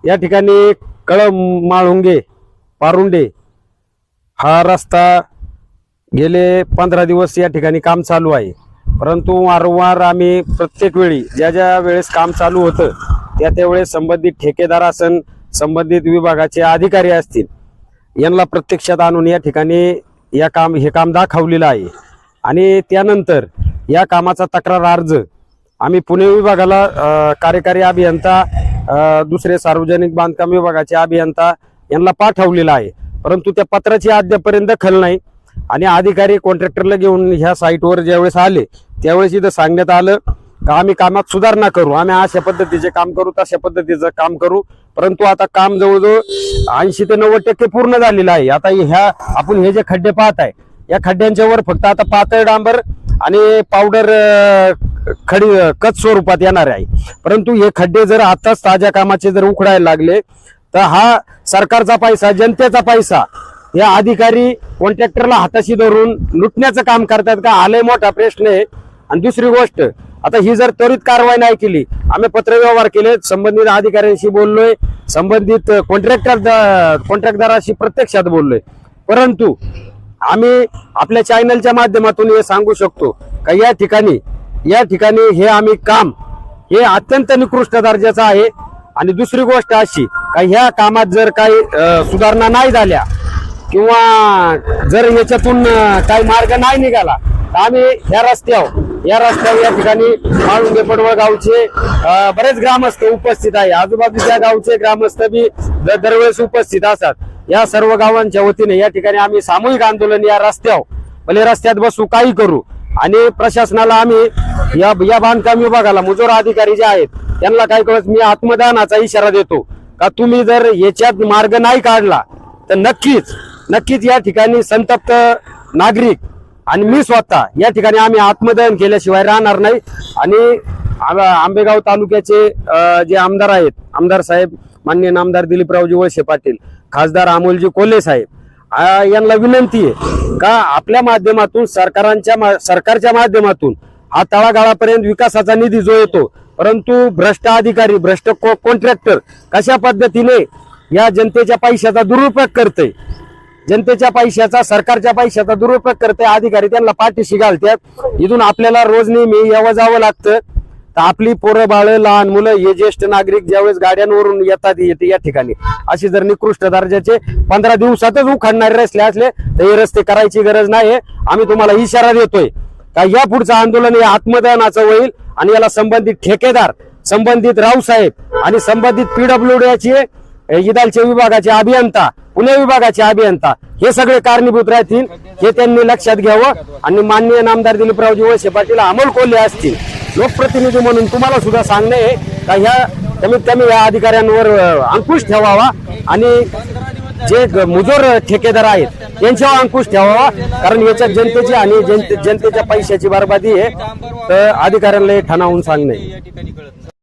या ठिकाणी कळमाळुंगे पारुंडे हा रस्ता गेले 15 दिवस या ठिकाणी काम चालू आहे। परंतु वारंवार आम्ही प्रत्येक वेळी ज्या वेळेस काम चालू होतं त्या वेळेस संबंधित ठेकेदार असन, संबंधित विभागाचे अधिकारी असतील, यांना प्रत्यक्षात आणून या ठिकाणी हे काम दाखवलेलं आहे। आणि त्यानंतर या कामाचा तक्रार अर्ज आम्ही पुणे विभागाला कार्यकारी अभियंता, दुसरे सार्वजनिक बांधकाम विभागाचे अभियंता यांना पाठवलेला आहे। परंतु त्या पत्राची अद्यापर्यंत दखल नाही। आणि अधिकारी कॉन्ट्रॅक्टरला घेऊन ह्या साईटवर ज्यावेळेस आले त्यावेळेस इथं सांगण्यात आलं का आम्ही कामात सुधारणा करू, आम्ही अशा पद्धतीचे काम करू, तशा पद्धतीचं काम करू। परंतु आता काम जवळजवळ 80 ते 90% पूर्ण झालेलं आहे। आता आपण हे जे खड्डे पाहत आहे या खड्ड्यांच्या वर फक्त आता पातळ डांबर आणि पावडर खडी कच स्वरूपात येणार आहे। परंतु हे खड्डे जर आताच ताज्या कामाचे जर उखडायला लागले तर हा सरकारचा पैसा, जनतेचा पैसा या अधिकारी कॉन्ट्रॅक्टरला हाताशी धरून लुटण्याचं काम करतात का, हा लय मोठा प्रश्न आहे। आणि दुसरी गोष्ट, आता ही जर त्वरित कारवाई नाही केली, आम्ही पत्रव्यवहार केले, संबंधित अधिकाऱ्यांशी बोललोय, संबंधित कॉन्ट्रॅक्टदाराशी प्रत्यक्षात बोललोय, परंतु आम्ही आपल्या चॅनलच्या माध्यमातून हे सांगू शकतो का या ठिकाणी हे आम्ही काम हे अत्यंत निकृष्ट दर्जाचं आहे। आणि दुसरी गोष्ट अशी का ह्या कामात जर काही सुधारणा नाही झाल्या किंवा जर याच्यातून काही मार्ग नाही निघाला तर आम्ही या रस्त्यावर या ठिकाणी माळुंगे पडवळ गावचे बरेच ग्रामस्थ उपस्थित आहे, आजूबाजूच्या गावचे ग्रामस्थ बी दरवेळेस उपस्थित असतात। या सर्व गावांच्या वतीने या ठिकाणी आम्ही सामूहिक आंदोलन या रस्त्यावर भले रस्त्यात बसू, काही करू। आणि प्रशासनाला आम्ही या बांधकाम विभागाला मुजोर अधिकारी जे आहेत त्यांना काय कळत, मी आत्मदानाचा इशारा देतो का तुम्ही जर याच्यात मार्ग नाही काढला तर नक्कीच या ठिकाणी संतप्त नागरिक आणि मी स्वतः या ठिकाणी आम्ही आत्मदहन केल्याशिवाय राहणार नाही। आणि आंबेगाव तालुक्याचे जे आमदार आहेत, आमदार साहेब माननीय नामदार दिलीपरावजी वळसे पाटील, खासदार अमोलजी कोल्हे साहेब यांना विनंती आहे का आपल्या माध्यमातून सरकारच्या माध्यमातून हा तळागाळापर्यंत विकासाचा निधी जो येतो, परंतु भ्रष्ट अधिकारी, भ्रष्ट कॉन्ट्रॅक्टर कशा पद्धतीने या जनतेच्या पैशाचा दुरुपयोग करते, जनतेच्या पैशाचा, सरकारच्या पैशाचा दुरुपयोग करते, अधिकारी त्यांना पाठीशी घालतात। इथून आपल्याला रोज नेहमी यावं जावं लागतं। तर आपली पोरं बाळ, लहान मुलं, हे ज्येष्ठ नागरिक ज्यावेळेस गाड्यांवरून येतात या ठिकाणी अशी जर निकृष्ट दर्जाचे 15 दिवसातच उखाडणारे रस्ते असले तर हे रस्ते करायची गरज नाही। आम्ही तुम्हाला इशारा देतोय का या पुढचं आंदोलन हे आत्मदहनाचं होईल आणि याला संबंधित ठेकेदार, संबंधित रावसाहेब आणि संबंधित PWDचे इदालचे विभागाचे अभियंता, पुणे विभागाचे अभियंता हे सगळे कारणीभूत राहतील, हे त्यांनी लक्षात घ्यावं। आणि माननीय नामदार दिलीपरावजी वळसे पाटील, अमोल कोल्हे असतील, लोकप्रतिनिधी म्हणून तुम्हाला सुद्धा सांगणे आहे का ह्या कमीत कमी या अधिकाऱ्यांवर अंकुश ठेवावा आणि जे मुजोर ठेकेदार आहेत त्यांच्यावर अंकुश ठेवावा, कारण याच्यात जनतेची आणि जनतेच्या पैशाची बरबादी आहे। तर अधिकाऱ्यांना ठणावून सांगणे